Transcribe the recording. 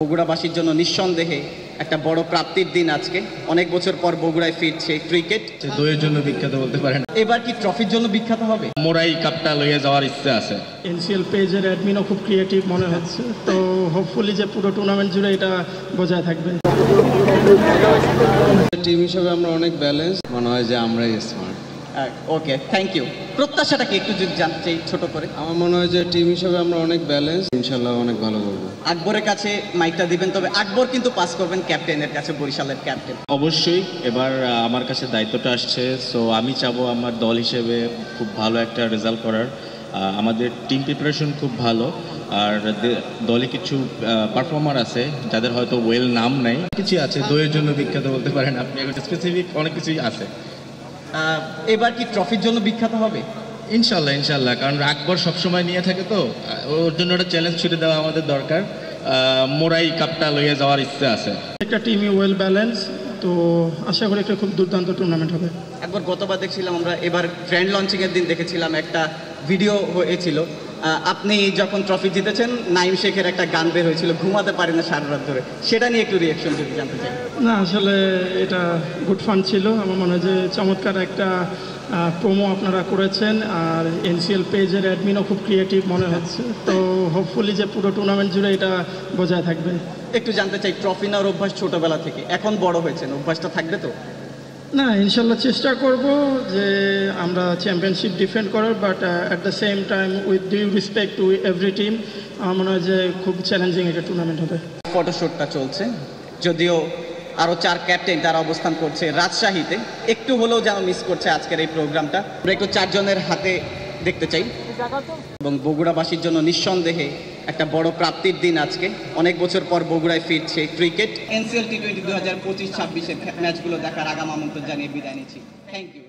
বগুড়াবাসীর জন্য নিঃসন্দেহে একটা বড় প্রাপ্তির দিন আজকে। অনেক বছর পর বগুড়ায় ফিরছে ক্রিকেট। দইয়ের জন্য বিখ্যাত বলতে পারেন। এবার কি ট্রফির জন্য বিখ্যাত হবে? মোরাই কাপটা লইয়া যাওয়ার ইচ্ছা আছে। এনসিএল পেজের অ্যাডমিনও খুব ক্রিয়েটিভ মনে হচ্ছে, তো হোপফুলি যে পুরো টুর্নামেন্ট জুড়ে এটা বজায় থাকবে। টিম হিসেবে আমরা অনেক ব্যালেন্স, মনে হয় যে আমরাই স্মার্ট। Okay, thank you. প্রত্যাশাটা কি একটু যদি জানতে চাই ছোট করে? আমার মনে হয় যে টিম হিসেবে আমরা অনেক ব্যালেন্স, ইনশাল্লাহ অনেক ভালো করবো। আকবরের কাছে মাইকটা দিবেন, তবে আকবর কিন্তু পাস করবেন ক্যাপ্টেনের কাছে, বরিশালের ক্যাপ্টেন। অবশ্যই এবার আমার কাছে দায়িত্বটা আসছে, সো আমি চাবো আমার দল হিসেবে খুব ভালো একটা রেজাল্ট করার। আমাদের টিম প্রিপারেশন খুব ভালো, আর দলে কিছু পারফর্মার আছে যাদের হয়তো ওয়েল নাম নাই, কিছু আছে দইয়ের জন্য বিখ্যাত বলতে পারেন আপনি। স্পেসিফিক অনেক কিছুই আছে। এবার কি ট্রফির জন্য বিখ্যাত হবে? ইনশাল্লাহ ইনশাল্লাহ, কারণ আকবর সবসময় নিয়ে থাকে, তো ওর জন্য একটা চ্যালেঞ্জ ছুটে দেওয়া আমাদের দরকার। মোরাই কাপটা লইয়া যাওয়ার ইচ্ছা আছে। একটা টিমই ওয়েল ব্যালেন্স, তো আশা করি একটা খুব দুর্দান্ত টুর্নামেন্ট হবে। একবার গতবার দেখছিলাম আমরা, এবার গ্র্যান্ড লঞ্চিংয়ের দিন দেখেছিলাম একটা ভিডিও হয়েছিল, আপনি যখন ট্রফি জিতেছেন নাইম শেখের একটা গান বের হয়েছিল, ঘুমাতে পারি না সারা রাত ধরে। সেটা নিয়ে একটু রিয়াকশন যদি জানতে চাই। না, আসলে এটা গুড ফান ছিল। আমার মনে হয় যে চমৎকার একটা প্রোমো আপনারা করেছেন, আর এনসিএল পেজের অ্যাডমিনও খুব ক্রিয়েটিভ মনে হচ্ছে, তো হোপফুলি যে পুরো টুর্নামেন্ট জুড়ে এটা বজায় থাকবে। একটু জানতে চাই, ট্রফি নেওয়ার অভ্যাস ছোটবেলা থেকে, এখন বড় হয়েছেন, অভ্যাসটা থাকবে তো? না, ইনশাল্লাহ চেষ্টা করব যে আমরা চ্যাম্পিয়নশিপ ডিফেন্ড করার, but at the same time with due respect to every team. আমার মনে হয় যে খুব চ্যালেঞ্জিং একটা টুর্নামেন্ট হবে। ফটোশ্যুটটা চলছে, যদিও আরও 4 ক্যাপ্টেন তারা অবস্থান করছে রাজশাহীতে, একটু হলেও যেন মিস করছে আজকের এই প্রোগ্রামটা। আমরা একটু 4 জনের হাতে দেখতে চাই। এবং বগুড়াবাসীর জন্য নিঃসন্দেহে একটা বড় প্রাপ্তির দিন আজকে। অনেক বছর পর বগুড়ায় ফিরছে ক্রিকেট। এনসিএল টি-20 2025-26 ম্যাচগুলো দেখার আগাম আমন্ত্রণ জানিয়ে বিদায় নিচ্ছি। Thank you.